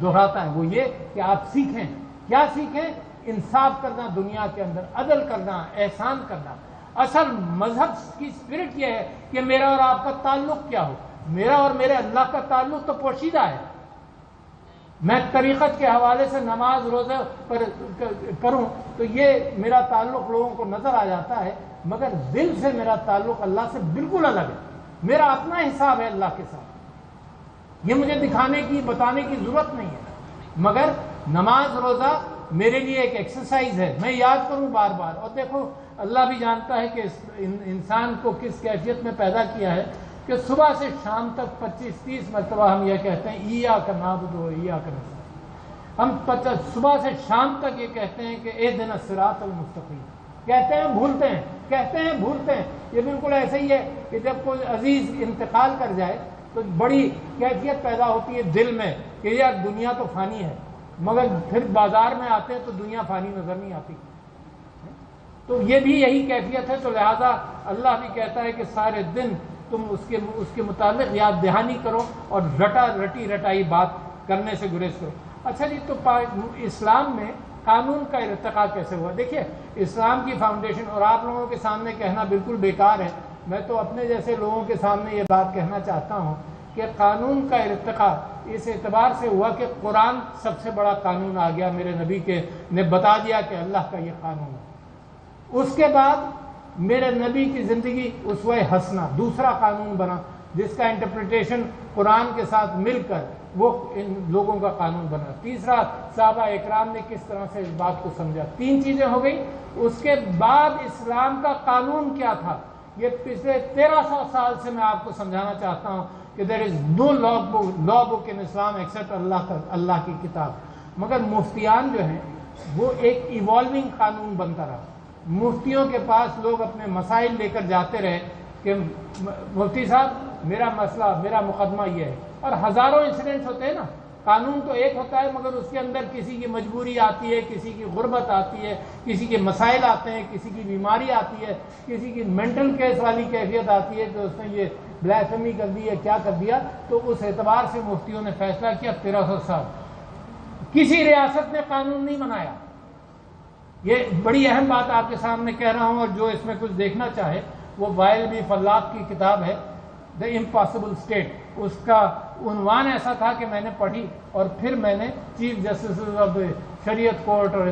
دہراتا ہے وہ یہ کہ آپ سیکھیں. کیا سیکھیں؟ انصاف کرنا دنیا کے اندر، عدل کرنا، احسان کرنا. اصل مذہب کی اسپرٹ یہ ہے کہ میرا اور آپ کا تعلق کیا ہو. میرا اور میرے اللہ کا تعلق تو پوشیدہ ہے. میں طریقت کے حوالے سے نماز روزہ پر کروں تو یہ میرا تعلق لوگوں کو نظر آ جاتا ہے، مگر دل سے میرا تعلق اللہ سے بالکل الگ ہے. میرا اپنا حساب ہے اللہ کے ساتھ، یہ مجھے دکھانے کی بتانے کی ضرورت نہیں ہے. مگر نماز روزہ میرے لیے ایک ایکسرسائز ہے، میں یاد کروں بار بار. اور دیکھو اللہ بھی جانتا ہے کہ انسان کو کس کیفیت میں پیدا کیا ہے کہ صبح سے شام تک 25-30 مرتبہ ہم یہ کہتے ہیں ایاک نعبد و ایاک نستعین. ہم صبح سے شام تک یہ کہتے ہیں کہ اہدنا الصراط المستقیم. کہتے ہیں بھولتے ہیں، کہتے ہیں بھولتے ہیں. یہ بالکل ایسے ہی ہے کہ جب کوئی عزیز انتقال کر جائے تو بڑی کیفیت پیدا ہوتی ہے دل میں کہ یار دنیا تو فانی ہے، مگر پھر بازار میں آتے ہیں تو دنیا فانی نظر نہیں آتی. تو یہ بھی یہی کیفیت ہے. تو لہذا اللہ بھی کہتا ہے کہ سارے دن تم اس کے متعلق یاد دہانی کرو اور رٹی رٹائی بات کرنے سے گریز کرو. اچھا جی، تو اسلام میں قانون کا ارتقاء کیسے ہوا؟ دیکھیے اسلام کی فاؤنڈیشن، اور آپ لوگوں کے سامنے کہنا بالکل بیکار ہے، میں تو اپنے جیسے لوگوں کے سامنے یہ بات کہنا چاہتا ہوں کہ قانون کا ارتقاء اس اعتبار سے ہوا کہ قرآن سب سے بڑا قانون آ گیا. میرے نبی نے بتا دیا کہ اللہ کا یہ قانون ہے. اس کے بعد میرے نبی کی زندگی اسوہ حسنہ دوسرا قانون بنا، جس کا انٹرپریٹیشن قرآن کے ساتھ مل کر وہ ان لوگوں کا قانون بنا. تیسرا صحابہ اکرام نے کس طرح سے اس بات کو سمجھا. 3 چیزیں ہو گئی. اس کے بعد اسلام کا قانون کیا تھا، یہ پچھلے 1300 سال سے میں آپ کو سمجھانا چاہتا ہوں کہ دیر از نو لا بک ان اسلام ایکسپٹ اللہ کی کتاب. مگر مفتیان جو ہیں وہ ایک ایوالونگ قانون بنتا رہا. مفتیوں کے پاس لوگ اپنے مسائل لے کر جاتے رہے کہ مفتی صاحب میرا مسئلہ، میرا مقدمہ یہ ہے. اور ہزاروں انسیڈنٹس ہوتے ہیں نا. قانون تو ایک ہوتا ہے مگر اس کے اندر کسی کی مجبوری آتی ہے، کسی کی غربت آتی ہے، کسی کے مسائل آتے ہیں، کسی کی بیماری آتی ہے، کسی کی مینٹل کیس والی کیفیت آتی ہے کہ اس نے یہ بلیفیمی کر دی ہے، کیا کر دیا. تو اس اعتبار سے مفتیوں نے فیصلہ کیا 1300 سال کسی ریاست نے قانون نہیں بنایا. یہ بڑی اہم بات آپ کے سامنے کہہ رہا ہوں، اور جو اس میں کچھ دیکھنا چاہے وہ وائل بی فلاق کی کتاب ہے دا امپاسبل اسٹیٹ. اس کا عنوان ایسا تھا کہ میں نے پڑھی اور پھر میں نے چیف جسٹسز آف شریعت کورٹ اور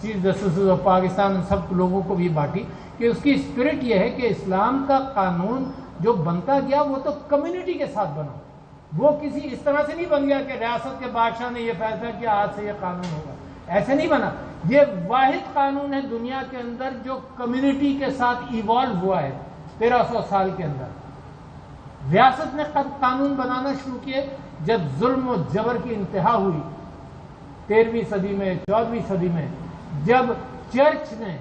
چیف جسٹسز آف پاکستان سب لوگوں کو بھی بانٹی کہ اس کی اسپرٹ یہ ہے کہ اسلام کا قانون جو بنتا گیا وہ تو کمیونٹی کے ساتھ بنا. وہ کسی اس طرح سے نہیں بن گیا کہ ریاست کے بادشاہ نے یہ فیصلہ کیا آج سے یہ قانون ہوگا، ایسے نہیں بنا. یہ واحد قانون ہے دنیا کے اندر جو کمیونٹی کے ساتھ ایوالو ہوا ہے 1300 سال کے اندر. ریاست نے قانون بنانا شروع کیے جب ظلم و جبر کی انتہا ہوئی 13ویں صدی میں، 14ویں صدی میں، جب چرچ نے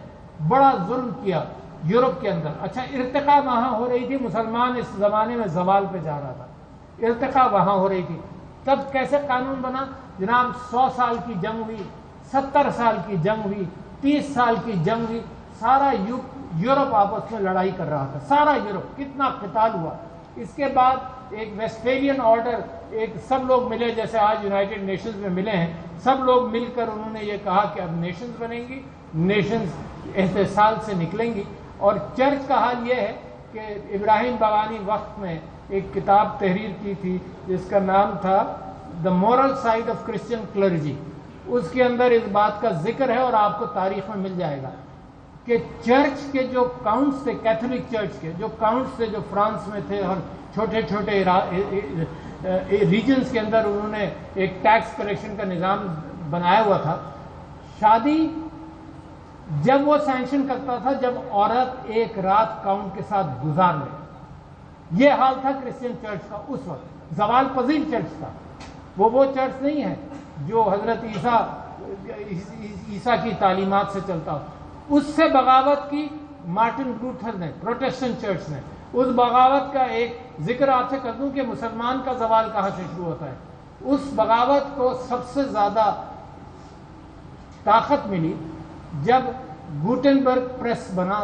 بڑا ظلم کیا یورپ کے اندر. اچھا ارتقاء وہاں ہو رہی تھی، مسلمان اس زمانے میں زوال پہ جا رہا تھا، ارتقاء وہاں ہو رہی تھی. تب کیسے قانون بنا جناب؟ 100 سال کی جنگ ہوئی، 70 سال کی جنگ ہوئی، 30 سال کی جنگ ہوئی. سارا یورپ آپس میں لڑائی کر رہا تھا، سارا یورپ. کتنا قتال ہوا. اس کے بعد ایک ویسٹفیلین آرڈر، ایک سب لوگ ملے جیسے آج یونائٹڈ نیشنز میں ملے ہیں، سب لوگ مل کر انہوں نے یہ کہا کہ اب نیشنز بنیں گی، نیشنز احتسال سے نکلیں گی. اور چرچ کا حال یہ ہے کہ ابراہیم بغانی وقت میں ایک کتاب تحریر کی تھی جس کا نام تھا the moral side of Christian clergy. اس کے اندر اس بات کا ذکر ہے اور آپ کو تاریخ میں مل جائے گا کہ چرچ کے جو کاؤنٹس تھے، کیتھولک چرچ کے جو کاؤنٹس تھے جو فرانس میں تھے اور چھوٹے چھوٹے ریجنز کے اندر انہوں نے ایک ٹیکس کلیکشن کا نظام بنایا ہوا تھا. شادی جب وہ سینکشن کرتا تھا جب عورت ایک رات کاؤنٹ کے ساتھ گزار لے. یہ حال تھا کرسچین چرچ کا اس وقت. زوال پذیر چرچ تھا. وہ چرچ نہیں ہے جو حضرت عیسیٰ کی تعلیمات سے چلتا ہو. اس سے بغاوت کی مارٹن لوتھر نے، پروٹسٹنٹ چرچ نے. اس بغاوت کا ایک ذکر آپ سے کر دوں کہ مسلمان کا زوال کہاں سے شروع ہوتا ہے. اس بغاوت کو سب سے زیادہ طاقت ملی جب گوٹنبرگ پریس بنا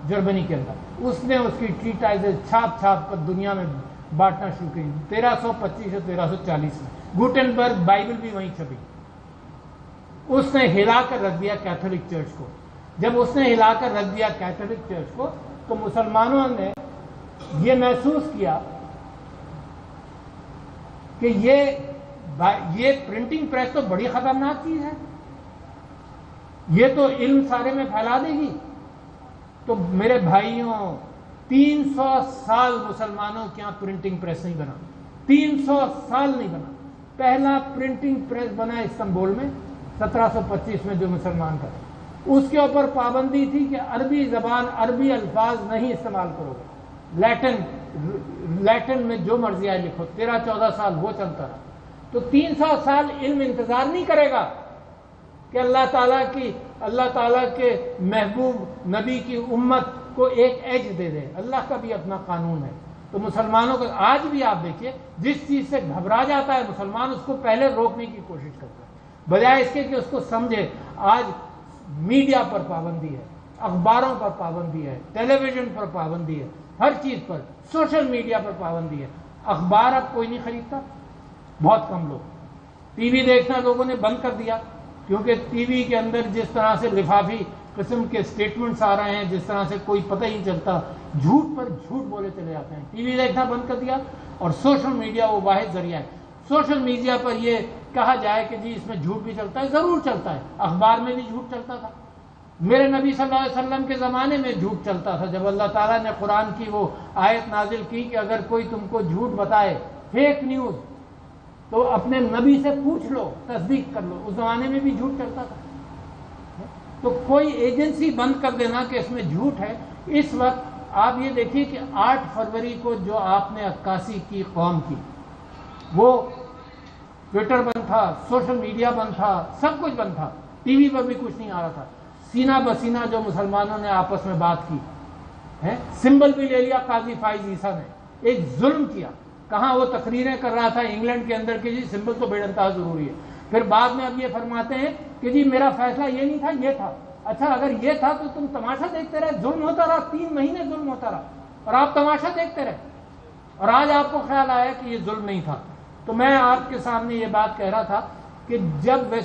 جرمنی کے اندر. اس نے اس کی ٹریٹائزز چھاپ چھاپ کر دنیا میں بانٹنا شروع کی 1325 اور 1340 میں. گوٹنبرگ بائبل بھی وہیں چھپی. اس نے ہلا کر رکھ دیا کیتھولک چرچ کو. جب اس نے ہلا کر رکھ دیا کیتھولک چرچ کو تو مسلمانوں نے یہ محسوس کیا کہ یہ پرنٹنگ پریس تو بڑی خطرناک چیز ہے, یہ تو علم سارے میں پھیلا دے گی. تو میرے بھائیوں 300 سال مسلمانوں کے یہاں پرنٹنگ پریس نہیں بنا, 300 سال نہیں بنا. پہلا پرنٹنگ پریس بنا استنبول میں 1725 میں جو مسلمان تھا. اس کے اوپر پابندی تھی کہ عربی زبان, عربی الفاظ نہیں استعمال کرو گے, لیٹن میں جو مرضی آئے لکھو. 13-14 سال وہ چلتا رہا. تو 300 سال علم انتظار نہیں کرے گا کہ اللہ تعالیٰ کے محبوب نبی کی امت کو ایک ایج دے دے. اللہ کا بھی اپنا قانون ہے. تو مسلمانوں کو آج بھی آپ دیکھیے, جس چیز سے گھبرا جاتا ہے مسلمان اس کو پہلے روکنے کی کوشش کرتا ہے, بجائے اس کے کہ اس کو سمجھے. آج میڈیا پر پابندی ہے, اخباروں پر پابندی ہے, ٹیلی ویژن پر پابندی ہے, ہر چیز پر, سوشل میڈیا پر پابندی ہے. اخبار اب کوئی نہیں خریدتا, بہت کم لوگ. ٹی وی دیکھنا لوگوں نے بند کر دیا, کیونکہ ٹی وی کے اندر جس طرح سے لفافی قسم کے سٹیٹمنٹس آ رہے ہیں, جس طرح سے کوئی پتہ ہی نہیں چلتا, جھوٹ پر جھوٹ بولے چلے جاتے ہیں. ٹی وی دیکھنا بند کر دیا, اور سوشل میڈیا وہ واحد ذریعہ ہے. سوشل میڈیا پر یہ کہا جائے کہ جی اس میں جھوٹ بھی چلتا ہے, ضرور چلتا ہے. اخبار میں بھی جھوٹ چلتا تھا, میرے نبی صلی اللہ علیہ وسلم کے زمانے میں جھوٹ چلتا تھا. جب اللہ تعالیٰ نے قرآن کی وہ آیت نازل کی کہ اگر کوئی تم کو جھوٹ بتائے, فیک نیوز, تو اپنے نبی سے پوچھ لو, تصدیق کر لو. اس زمانے میں بھی جھوٹ چلتا تھا. تو کوئی ایجنسی بند کر دینا کہ اس میں جھوٹ ہے. اس وقت آپ یہ دیکھیے کہ 8 فروری کو جو آپ نے عکاسی کی قوم کی, وہ ٹویٹر بند تھا, سوشل میڈیا بند تھا, سب کچھ بند تھا, ٹی وی پر بھی کچھ نہیں آ رہا تھا. سینہ بسینہ جو مسلمانوں نے آپس میں بات کی ہے, سمبل بھی لے لیا قاضی فائز عیسیٰ نے, ایک ظلم کیا. کہاں وہ تقریریں کر رہا تھا انگلینڈ کے اندر کہ جی سمبل تو بے انتہا ضروری ہے. پھر بعد میں اب یہ فرماتے ہیں کہ جی میرا فیصلہ یہ نہیں تھا, یہ تھا. اچھا اگر یہ تھا تو تم تماشا دیکھتے رہے, ظلم ہوتا رہا, 3 مہینے ظلم ہوتا رہا, اور آپ تماشا دیکھتے رہے, اور آج آپ کو خیال آیا کہ یہ ظلم نہیں تھا. تو میں آپ کے سامنے یہ بات کہہ رہا تھا کہ جب